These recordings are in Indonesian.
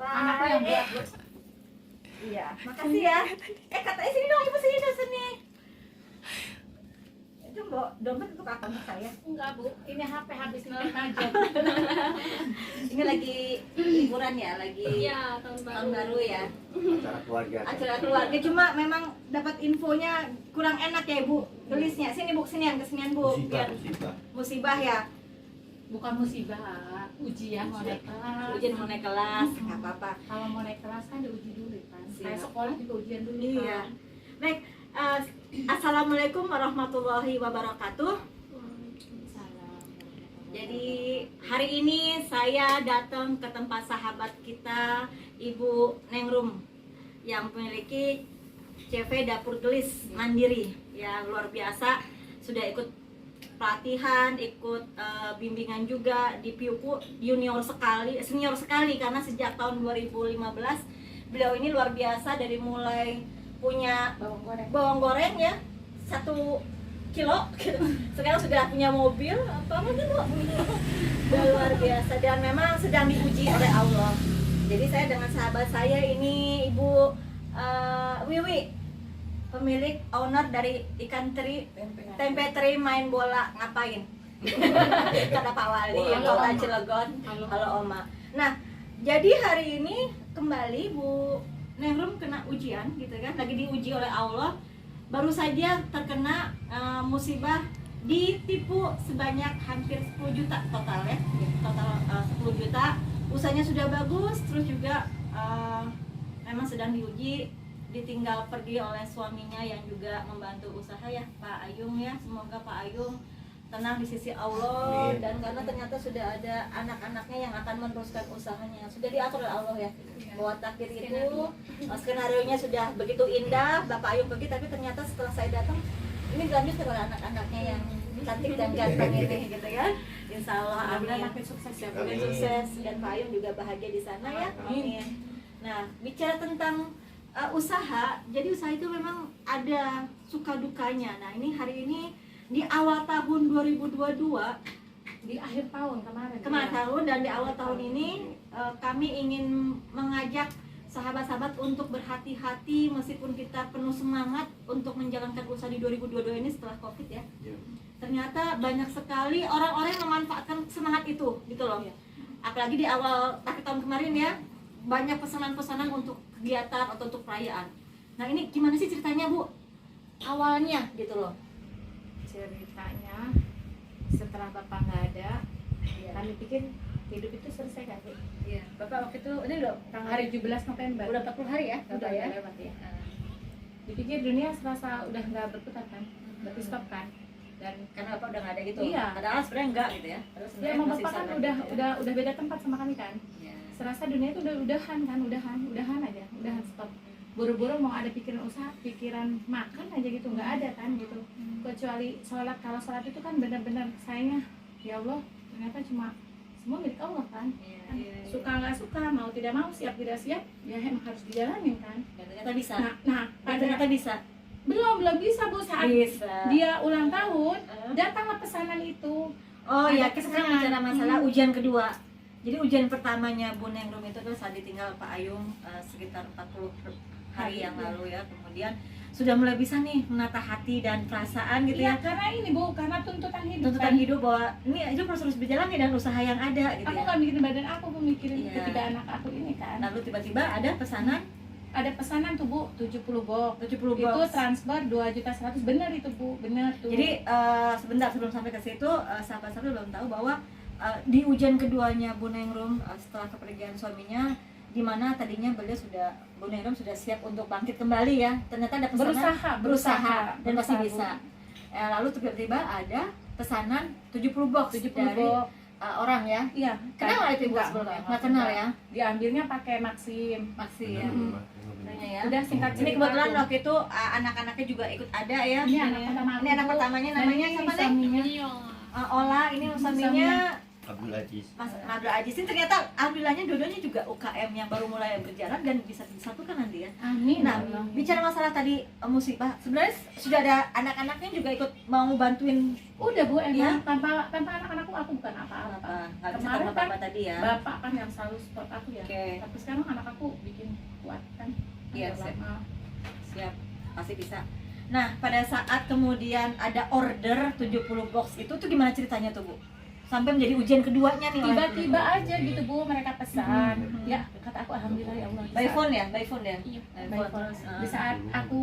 Anakku yang buat, Bu. Iya, makasih ya. Katanya sini dong, ibu sini dong, sini. Itu dompet untuk apa untuk saya? Enggak, Bu. Ini HP habis aja. Ini lagi liburan ya, lagi Iya, tahun baru ya. Acara keluarga. Acara keluarga, cuma memang dapat infonya kurang enak ya Ibu. Tulisnya sini Bu, kesinian Bu. Biar musibah ya. Bukan musibah, ujian mau naik kelas. Ujian mau naik kelas, nggak apa-apa. Kalau mau naik kelas kan diuji dulu kan. Siap. Kayak sekolah juga ujian dulu Iya. kan. Baik, assalamualaikum warahmatullahi wabarakatuh. Salam. Jadi hari ini saya datang ke tempat sahabat kita Ibu Nengrum yang memiliki CV Dapur Gelis Mandiri yang luar biasa, sudah ikut pelatihan, ikut bimbingan juga di PIUKU, senior sekali karena sejak tahun 2015 beliau ini luar biasa, dari mulai punya bawang goreng ya 1 kilo sekarang sudah punya mobil apa mungkin luar biasa, dan memang sedang diuji oleh Allah. Jadi saya dengan sahabat saya ini Ibu Wiwi, pemilik owner dari ikan teri, tempe teri main bola ngapain? Kata Pak Wali, Kota Cilegon. Halo Oma. Nah, jadi hari ini kembali Bu Nengrum kena ujian gitu kan, lagi diuji oleh Allah. Baru saja terkena musibah, ditipu sebanyak hampir 10 juta total ya. Total 10 juta. Usahanya sudah bagus, terus juga memang sedang diuji, ditinggal pergi oleh suaminya yang juga membantu usaha ya, Pak Ayung ya. Semoga Pak Ayung tenang di sisi Allah. Amin. Dan karena ternyata sudah ada anak-anaknya yang akan meneruskan usahanya, sudah diatur oleh Allah ya, bahwa takdir itu skenario-nya sudah begitu indah. Bapak Ayung pergi, tapi ternyata setelah saya datang ini dilanjutkan oleh anak-anaknya yang cantik dan ganteng ini gitu kan. Insya Allah amin. Makin sukses ya, Makin sukses, dan Pak Ayung juga bahagia di sana ya. Amin. Nah, bicara tentang usaha, jadi usaha itu memang ada suka dukanya. Nah, ini hari ini di awal tahun 2022, di akhir tahun kemarin tahun, dan di awal tahun ini kami ingin mengajak sahabat-sahabat untuk berhati-hati meskipun kita penuh semangat untuk menjalankan usaha di 2022 ini setelah Covid ya. Ternyata banyak sekali orang-orang yang memanfaatkan semangat itu gitu loh. Apalagi di awal akhir tahun kemarin ya, banyak pesanan-pesanan untuk kegiatan atau untuk perayaan. Nah, ini gimana sih ceritanya Bu? Awalnya gitu loh. Ceritanya setelah Bapak nggak ada, kami pikir hidup itu selesai kan, Bu? Iya. Bapak waktu itu ini loh Hari 17 November. udah 40 hari ya? Udah ya. Lewat ya. Dipikir dunia serasa udah nggak berputar kan, berarti stop kan. Dan Karena Bapak udah nggak ada gitu. Iya. Padahal sebenarnya enggak gitu ya. ya emang Bapak kan udah beda tempat sama kami kan. Ya. Serasa dunia itu udahan aja, udahan stop. Buru-buru mau ada pikiran usaha, pikiran makan aja gitu, nggak ada kan gitu. Kecuali sholat, kalau sholat itu kan benar-benar sayangnya ya Allah, ternyata cuma semua milik Allah kan. Suka nggak suka, mau tidak mau, siap tidak siap, ya emang harus dijalanin kan. Dan ternyata bisa. Nah Ternyata bisa. belum bisa Bu, saat Bisa. dia ulang tahun datanglah pesanan itu. Oh Ada ya, kita sekarang bicara masalah ujian kedua. Jadi ujian pertamanya Bu Nengrum itu adalah saat ditinggal Pak Ayung sekitar 40 hari yang lalu ya. Kemudian sudah mulai bisa nih menata hati dan perasaan gitu Iya, ya. karena ini Bu, karena tuntutan hidup Tuntutan kan. hidup bahwa ini hidup harus terus berjalan nih, dan usaha yang ada gitu Aku ya. nggak mikirin badan aku mikirin Iya. ketiga anak aku ini kan. Lalu tiba-tiba ada pesanan Ada pesanan tuh Bu, 70 box. 70 Itu box. transfer 2.100.000, bener itu Bu, bener tuh. Jadi sebentar sebelum sampai ke situ, sahabat-sahabat belum tahu bahwa di ujian keduanya Bu Nengrum setelah kepergian suaminya, di mana tadinya Bu Nengrum sudah siap untuk bangkit kembali ya. Ternyata ada pesanan berusaha dan masih bisa. Lalu tiba-tiba ada pesanan 70 box 70 dari box. Orang ya. Iya. Kenal nggak itu Ibu sebelumnya? Nggak kenal ya? Diambilnya pakai Maxim. Maksi ya. Ya. Udah singkat Ini cerita. kebetulan tuh. waktu itu anak-anaknya juga ikut ada ya. Ini anak pertama. Ini anak pertamanya namanya siapa nih? Ola, ini suaminya Abdul Aziz. Mas Abdul Aziz ini ternyata alhamdulillahnya dua-duanya juga UKM yang baru mulai berjalan dan bisa disatukan nanti ya. Amin. Nah, Allah. bicara masalah tadi musibah, sebenarnya sudah ada anak-anaknya juga ikut mau bantuin. Udah Bu, emang Ya? tanpa anak-anakku aku bukan apa-apa. Nggak bisa Kemarin sama kan bapak tadi ya. Bapak kan yang selalu support aku ya. Oke. Tapi sekarang anak aku bikin kuat kan. Iya, Alhamdulillah. Siap, pasti bisa. Nah, pada saat kemudian ada order 70 box itu tuh gimana ceritanya tuh, Bu? Sampai menjadi ujian keduanya nih oleh Tiba-tiba aja gitu Bu, mereka pesan. Mhm. Ya, kata aku alhamdulillah ya Allah. Di by saat- phone ya, by phone ya. Iya, By by phone. phone. Terus, Di saat aku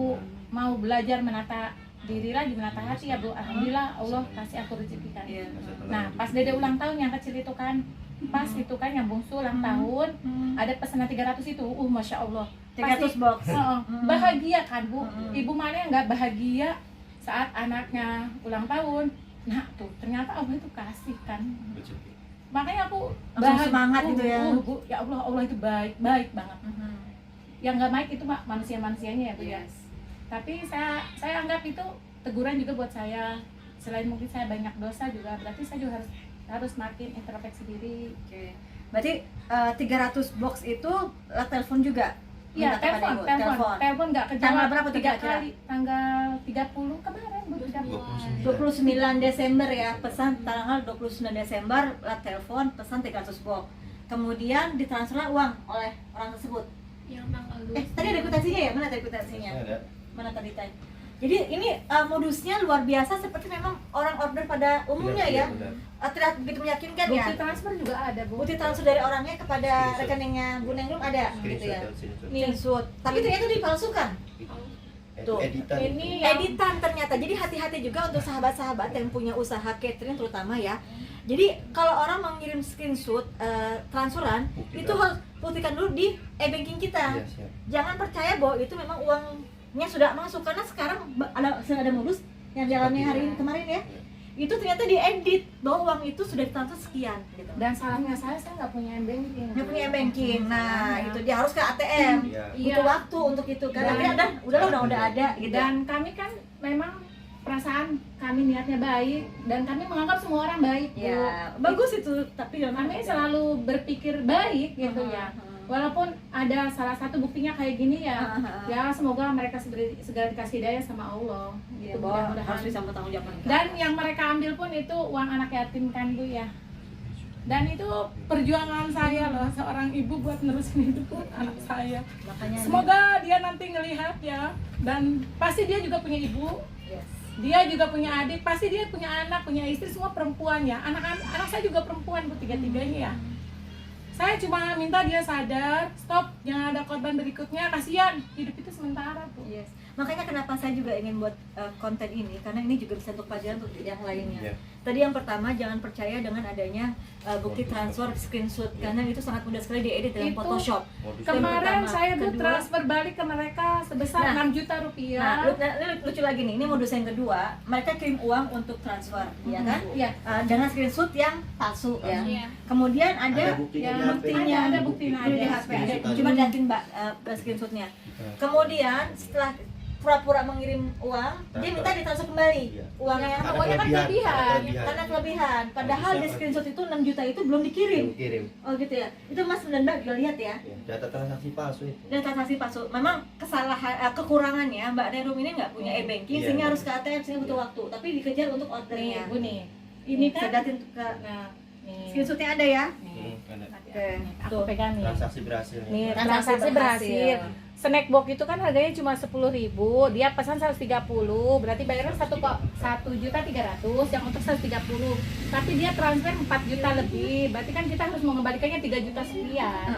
mau belajar menata diri lagi, menata hati ya Bu, alhamdulillah Allah kasih aku rezeki kan. Iya. Nah, pas Dede ulang tahun yang kecil itu kan, pas itu kan yang bungsu ulang tahun, ada pesanan 300 itu, masya Allah. 300 Pasti- box. Heeh, bahagia kan Bu. Hmm. Ibu mana yang nggak bahagia saat anaknya ulang tahun? Nah tuh ternyata Allah itu kasih kan. Makanya aku Langsung semangat gitu ya. Bu, ya Allah, Allah itu baik banget. Yang nggak baik itu manusia-manusianya ya Bu ya. Yes. Tapi saya anggap itu teguran juga buat saya. Selain mungkin saya banyak dosa juga, berarti saya juga harus makin introspeksi diri. Oke. Berarti 300 box itu telepon juga. Iya, Minta kepada Ibu, telepon nggak kejawab. Tanggal berapa tuh 3 kira-kira? kali, tanggal 30 kemarin Bu, 30. 29 Desember ya, pesan tanggal 29 Desember lewat telepon, pesan 300 box. Kemudian ditransfer uang oleh orang tersebut. Yang tanggal Tadi ada kwitansinya ya? Mana tadi kwitansinya? Ada. Mana tadi tanya? Jadi ini modusnya luar biasa, seperti memang orang order pada umumnya ya. Tidak begitu meyakinkan ya. Bukti transfer juga ada Bu. Bukti transfer dari orangnya kepada Screenshot. rekeningnya Bu Nenglum ada gitu ya. Nih. Screenshot. Tapi ternyata dipalsukan. Tuh. Editan. Ini yang Editan ternyata. Jadi hati-hati juga untuk sahabat-sahabat yang punya usaha catering terutama ya. Jadi kalau orang mengirim screenshot transferan, Buktikan. itu harus buktikan dulu di e-banking kita. Iya, siap. Jangan percaya bahwa itu memang uangnya sudah masuk, karena sekarang sudah ada modus yang dialami hari ini kemarin ya. Itu ternyata diedit bahwa uang itu sudah ditransfer sekian gitu. dan salahnya saya nggak punya banking. Dia punya banking. Nah, Salahnya. itu dia harus ke ATM. Iya. Butuh waktu untuk itu kan. Dan- Akhirnya udah ada gitu. Dan kami kan memang perasaan kami niatnya baik dan kami menganggap semua orang baik Bu. Ya, bagus itu, tapi Kami selalu berpikir baik gitu ya. Walaupun ada salah satu buktinya kayak gini ya, ya semoga mereka segera dikasih hidayah sama Allah. ya, Gitu, bahwa mudah-mudahan. harus bisa bertanggung jawab. Dan yang mereka ambil pun itu uang anak yatim kan Bu ya. Dan itu perjuangan saya loh, seorang ibu buat nerusin hidup anak saya. Makanya Semoga dia nanti ngelihat ya. Dan pasti dia juga punya ibu, yes. dia juga punya adik, pasti dia punya anak, punya istri, semua perempuan ya. Anak saya juga perempuan Bu, tiga-tiganya ya. Saya cuma minta dia sadar, stop, jangan ada korban berikutnya, kasihan. Hidup itu sementara Bu. Yes. Makanya kenapa saya juga ingin buat konten ini, karena ini juga bisa untuk pelajaran untuk yang lainnya. Iya. Tadi yang pertama, jangan percaya dengan adanya bukti transfer screenshot, karena itu sangat mudah sekali diedit dengan Itu Photoshop. Modus Kemarin pertama. saya Bu Kedua- transfer balik ke mereka sebesar Nah. 6 juta rupiah. Nah, lucu lagi nih, ini modus yang kedua, mereka kirim uang untuk transfer, ya kan? Iya. Dengan screenshot yang palsu ya. Iya. Kemudian ada buktinya yang di HP. buktinya, ada buktinya, di ada. HP, ada. Screenshot Coba aja. liatin Mbak screenshotnya. Kemudian setelah pura-pura mengirim uang, dia minta ditransfer kembali Iya. uangnya yang Ada pokoknya kan kelebihan, kelebihan. karena kelebihan. Padahal di screenshot itu 6 juta itu belum dikirim. Kirim. Oh gitu ya. Itu Mas dan Mbak juga lihat ya. Ya, data transaksi palsu itu. Dan transaksi palsu. Memang kesalahan kekurangannya Mbak Nerum ini nggak punya e-banking Iya, sehingga iya. harus ke ATM sehingga butuh Iya. waktu. Tapi dikejar untuk Nih ordernya. Bu nih. Ini kan Sedatin ke nah, nih. screenshotnya ada ya. Nih. Ada. Oke. Aku Tuh. pegang nih. Transaksi berhasil. Nih, Transaksi transaksi berhasil. berhasil. Snack box itu kan harganya cuma 10.000, dia pesan 130, berarti bayarnya 1.300.000 yang untuk 130. Tapi dia transfer 4 juta lebih, berarti kan kita harus mengembalikannya 3 juta sekian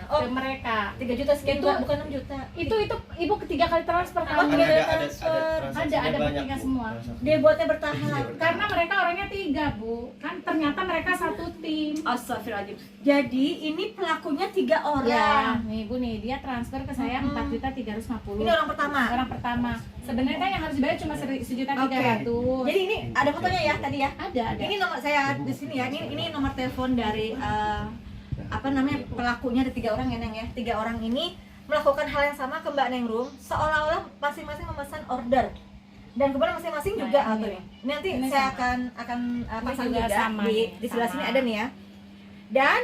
Oh, ke mereka. 3 juta sekian Itu- Mbak, bukan 6 juta. Itu ibu ketiga kali transfer Oh, kan? tiga kali Ada transfer. transaksinya Ada banyak, buktinya Bu. semua. Transaksi. Dia buatnya bertahap. Karena mereka orangnya 3 Bu, kan ternyata mereka satu tim. Astagfirullahaladzim. Jadi ini pelakunya 3 Ya, orang. nih Bu nih, dia transfer ke saya 4.350. Ini orang pertama. Orang pertama. Sebenarnya kan yang harus dibayar cuma 1.300.000. Jadi ini ada fotonya ya tadi ya. Ada. Ini nomor saya di sini ya. Ini nomor telepon dari apa namanya pelakunya, ada 3 orang ya Neng ya. 3 orang ini melakukan hal yang sama ke Mbak Nengrum, seolah-olah masing-masing memesan order. Dan kemudian masing-masing Nah, juga ini. aturnya. Ini nanti Ini saya sama. akan pasang juga juga sama di nih, sebelah sama. sini ada nih ya. Dan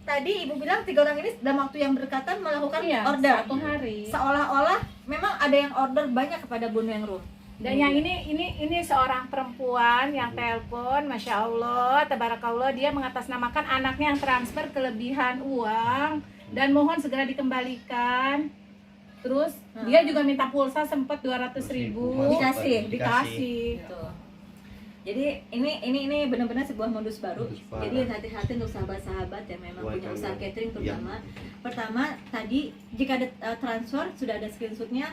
tadi Ibu bilang 3 orang ini dalam waktu yang berdekatan melakukan Iya, order. 1 hari. Seolah-olah memang ada yang order banyak kepada Bu Nengrum. Dan yang ini seorang perempuan yang telepon, masya Allah, tabarakallah, dia mengatasnamakan anaknya yang transfer kelebihan uang dan mohon segera dikembalikan. Terus dia juga minta pulsa sempat 200.000. Dikasih. Dikasih. Gitu. Jadi ini benar-benar sebuah modus baru. Jadi hati-hati untuk sahabat-sahabat yang memang punya usaha catering terutama. Pertama tadi jika ada transfer sudah ada screenshotnya,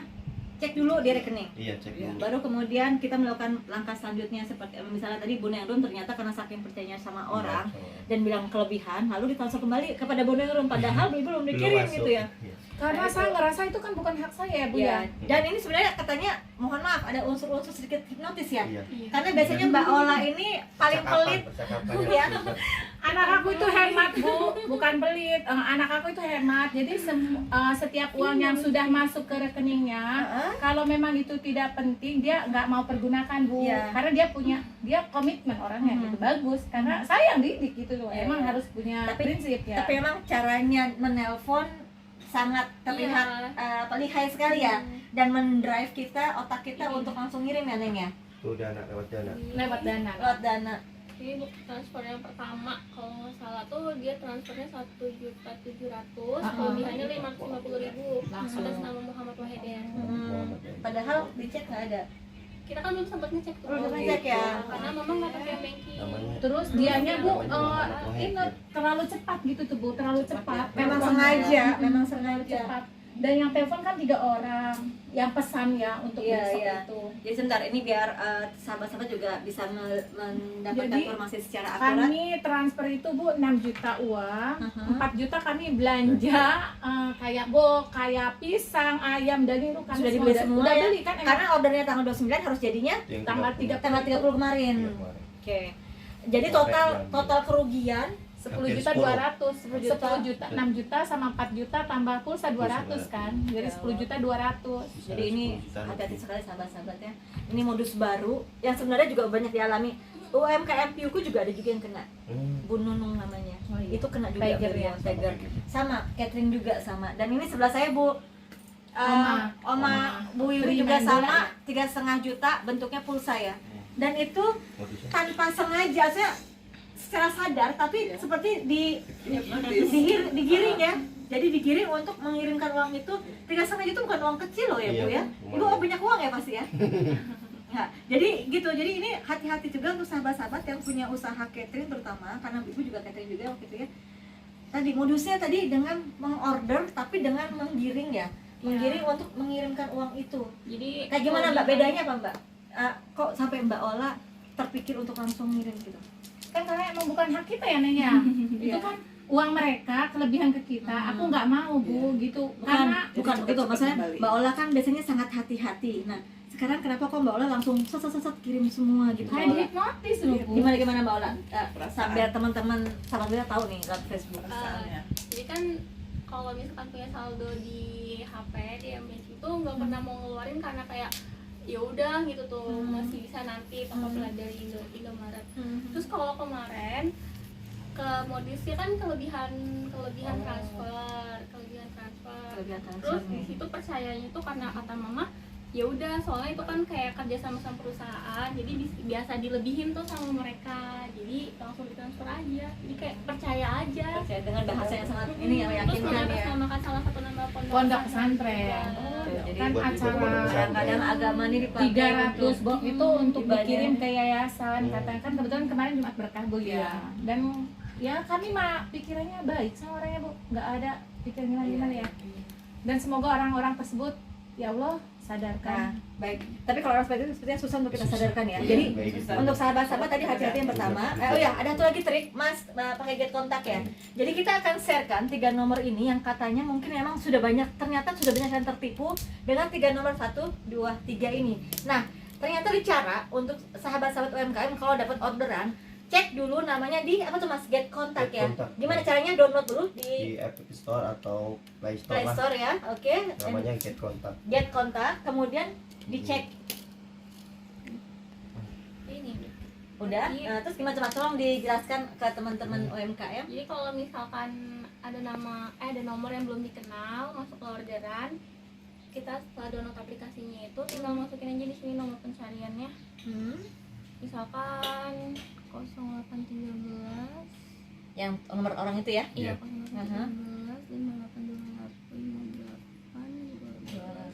cek dulu di rekening. Iya, cek dulu. Baru kemudian kita melakukan langkah selanjutnya seperti misalnya tadi Bu Nengrum ternyata karena saking percayanya sama orang dan bilang kelebihan lalu ditransfer kembali kepada Bu Nengrum padahal belum dikirim gitu ya. Karena saya ngerasa itu kan bukan hak saya ya Bu ya. Dan ini sebenarnya katanya mohon maaf ada unsur-unsur sedikit hipnotis ya. Iya. Karena biasanya Mbak Ola ini paling pelit ya. Anak aku itu hemat Bu, bukan pelit. Anak aku itu hemat. Jadi setiap uang yang sudah masuk ke rekeningnya, kalau memang itu tidak penting dia nggak mau pergunakan Bu. Iya. Karena dia komitmen orangnya gitu bagus. Karena saya yang didik gitu loh. Emang harus punya prinsip ya. Tapi memang caranya menelpon sangat terlihat lihai sekali ya dan mendrive kita otak kita untuk langsung ngirim ya Neng ya. Tuh dana lewat dana. Lewat dana. Lewat dana. Ini bukti transfer yang pertama kalau nggak salah tuh dia transfernya 1.700.000, kelebihannya 550.000 Langsung. atas nama Muhammad Wahidin. Padahal dicek nggak ada. Kita kan belum sempat ngecek tuh. Belum ngecek ya. Karena mama nggak pakai banking. Namanya. Terus dianya Bu Namanya Muhammad ini terlalu cepat gitu tuh Bu, terlalu cepat. Memang Teleponnya. sengaja, Terlalu cepat. Dan yang telepon kan 3 orang yang pesan ya untuk besok itu. Jadi sebentar ini biar sahabat-sahabat juga bisa mendapatkan Jadi, informasi secara akurat. Kami transfer itu Bu 6 juta uang, 4 juta kami belanja kayak pisang, ayam, daging itu kan Sudah dibeli semua udah ya? beli kan Karena ordernya tanggal 29 harus jadinya Yang tanggal 30. tanggal 30 kemarin. Iya, kemarin. Oke. Jadi total kerugian 10 juta 200, 10 juta, 6 juta sama 4 juta tambah pulsa 200 kan. Jadi 10 juta 200. Bisa Jadi ini 10 juta hati-hati lebih. sekali sahabat-sahabat ya. Ini modus baru yang sebenarnya juga banyak dialami. UMKM Piuku juga ada juga yang kena. Bu Nunung namanya. Oh iya. Itu kena juga Tiger Bu, ya, Tiger. Sama, catering juga sama. Dan ini sebelah saya Bu Oma Bu Yuri juga sama, 3,5 juta bentuknya pulsa ya. Dan itu Modusnya. tanpa sengaja, saya secara sadar tapi seperti digiring ya. Jadi digiring untuk mengirimkan uang itu 3,5 juta bukan uang kecil loh ya Bu ya. Iya, Ibu lumayan. banyak uang ya pasti ya. Ya, jadi gitu. Jadi ini hati-hati juga untuk sahabat-sahabat yang punya usaha catering terutama karena Ibu juga catering juga waktu itu ya. Tadi modusnya tadi dengan mengorder tapi dengan menggiring ya. Menggiring untuk mengirimkan uang itu. Jadi Kayak gimana Mbak? Bedanya apa Mbak? Kok sampai Mbak Ola terpikir untuk langsung ngirim gitu? Kan karena emang bukan hak kita ya Neng ya. Itu kan uang mereka kelebihan ke kita. Aku nggak mau Bu gitu. Karena bukan begitu. Maksudnya Mbak Ola kan biasanya sangat hati-hati. Nah, sekarang kenapa kok Mbak Ola langsung set kirim semua gitu? kayak dihipnotis loh Bu. Gimana Mbak Ola? Sampai teman-teman sahabat kita tahu nih lewat Facebook. jadi kan kalau misalkan punya saldo di HP di banking itu nggak pernah mau ngeluarin karena kayak ya udah gitu tuh masih bisa nanti toko dari Indomaret. Terus kalau kemarin ke modusnya kan kelebihan transfer. Terus di situ percayanya tuh karena kata mama ya udah soalnya itu kan kayak kerja sama perusahaan jadi biasa dilebihin tuh sama mereka jadi langsung ditransfer aja jadi kayak percaya aja Percaya dengan bahasa yang sangat ini yang terus meyakinkan ya. mengatasnamakan salah satu nama Pondok pesantren. Jadi Kan buat ibu acara pondok pesantren. kadang agama ini dipakai 300 box itu untuk ibadah. dikirim ke yayasan. Katanya kan kebetulan kemarin Jumat Berkah Bu ya. Dan ya kami mah pikirannya baik sama orangnya Bu. Nggak ada pikiran gimana ya. Dan semoga orang-orang tersebut ya Allah sadarkan. Nah, baik. Tapi kalau orang seperti itu sepertinya susah untuk kita sadarkan ya. Jadi untuk sahabat-sahabat tadi hati-hati yang pertama. Oh ya, ada satu lagi trik, Mas, pakai get kontak ya. Jadi kita akan sharekan 3 nomor ini yang katanya mungkin memang ternyata sudah banyak yang tertipu dengan 3 nomor 1, 2, 3 ini. Nah, ternyata ada cara untuk sahabat-sahabat UMKM kalau dapat orderan, cek dulu namanya di apa tuh Mas, get kontak ya. Get Contact. Gimana caranya download dulu Di App Store atau Play Store Play lah. Store ya. Oke. Namanya Get Contact. Get kontak, kemudian dicek Udah. Jadi- Nah, terus gimana, coba tolong dijelaskan ke teman-teman UMKM. Jadi kalau misalkan ada ada nomor yang belum dikenal masuk ke orderan, kita setelah download aplikasinya itu tinggal masukin aja di sini nomor pencariannya. Misalkan 0813 Yang nomor orang itu ya. iya Iya. 0813 5828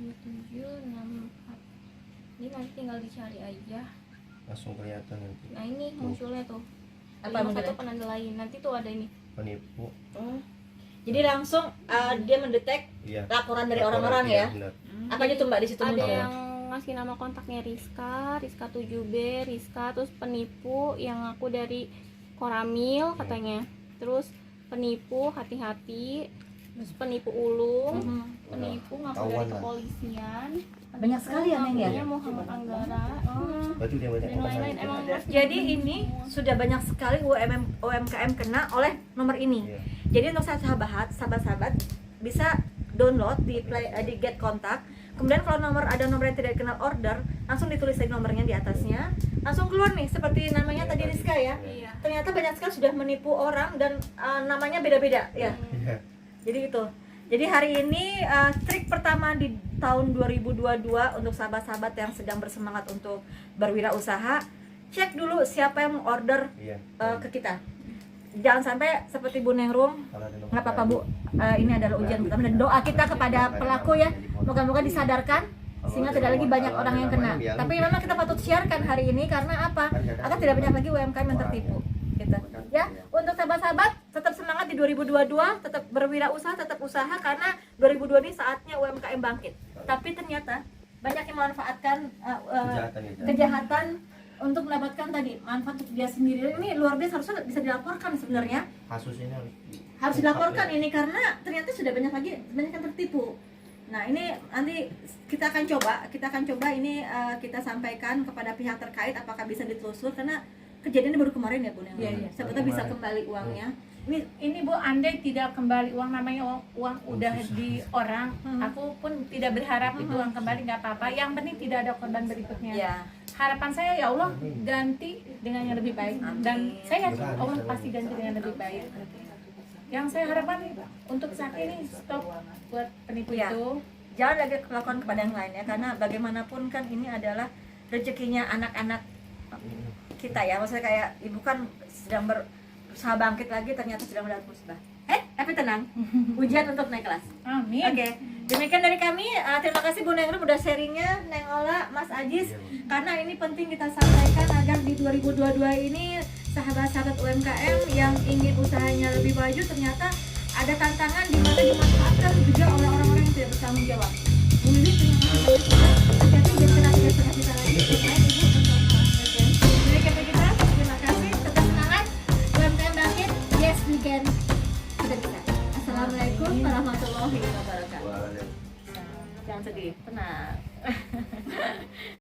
7764. Ini nanti tinggal dicari aja. langsung kelihatan nanti Nah ini munculnya tuh Apa munculnya? satu penanda lain. Nanti tuh ada ini. penipu. Jadi langsung dia mendetek Iya. laporan dari Laporan, orang-orang iya, ya. benar. Apa aja tuh Mbak di situ Ada muncul? yang ngasih nama kontaknya Rizka 7B, Rizka, terus penipu yang aku dari Koramil katanya. Terus penipu hati-hati, terus penipu ulung, penipu ngaku dari Ketahuan lah. kepolisian. Banyak sekali ya, Neng, ya? Ngakunya Muhammad Anggara. Berarti dia banyak Dan lain-lain yang emang ada. harus Jadi dibunuh ini semua. sudah banyak sekali UMKM kena oleh nomor ini. Iya. Jadi untuk sahabat-sahabat bisa download di di Get Kontak. Kemudian kalau ada nomor yang tidak dikenal order, langsung ditulis lagi nomornya di atasnya. Langsung keluar nih seperti namanya Iya, tadi Rizka ya. Iya. Ternyata banyak sekali sudah menipu orang dan namanya beda-beda ya. Iya. Jadi itu. Jadi hari ini trik pertama di tahun 2022 untuk sahabat-sahabat yang sedang bersemangat untuk berwirausaha, cek dulu siapa yang order Iya. ke kita. Jangan sampai seperti Bu Nengrum, Kalau ada nomor nggak apa-apa Bu. baru. Ini adalah ujian pertama dan doa kita kepada pelaku ya. Moga-moga disadarkan sehingga tidak lagi banyak orang yang kena. Tapi memang kita patut siarkan hari ini karena apa? Agar tidak banyak lagi UMKM yang tertipu. Gitu. Ya, untuk sahabat-sahabat tetap semangat di 2022, tetap berwirausaha, tetap usaha karena 2022 ini saatnya UMKM bangkit. Tapi ternyata banyak yang memanfaatkan Kejahatan itu. kejahatan untuk mendapatkan tadi manfaat untuk dia sendiri. Ini luar biasa, harusnya bisa dilaporkan sebenarnya. Kasus ini Harus dilaporkan ini karena ternyata sudah banyak yang tertipu. Nah, ini nanti kita akan coba ini kita sampaikan kepada pihak terkait apakah bisa ditelusur karena kejadiannya baru kemarin ya Bu Neng. Iya. Sebetulnya bisa kembali uangnya. Ini Bu, andai tidak kembali uang, namanya uang udah di orang, aku pun tidak berharap itu uang kembali, nggak apa-apa. Yang penting tidak ada korban berikutnya. Ya. Harapan saya ya Allah ganti dengan yang lebih baik, dan saya yakin Allah pasti ganti dengan lebih baik. Yang saya harapkan untuk saat ini stop buat penipu Iya. itu. Jangan lagi lakukan kepada yang lain ya, karena bagaimanapun kan ini adalah rezekinya anak-anak kita ya. Maksudnya kayak ibu kan sedang berusaha bangkit lagi, ternyata sudah mendapat musibah. Tapi tenang, ujian untuk naik kelas. Amin. Oke, demikian dari kami. Terima kasih Bu Nengrum udah sharingnya, Neng Ola, Mas Ajis, karena ini penting kita sampaikan agar di 2022 ini sahabat-sahabat UMKM yang ingin usahanya lebih maju ternyata ada tantangan di mana dimanfaatkan juga oleh orang-orang yang tidak bertanggung jawab. Bu Lili, terima kasih. Hati-hati jangan kena kita lagi. Baik, Ibu. Oke. Demikian dari kita. Terima kasih. Tetap semangat. UMKM bangkit. Yes, we can. Kita bisa. Assalamualaikum warahmatullahi wabarakatuh. Wah, Jangan sedih, tenang.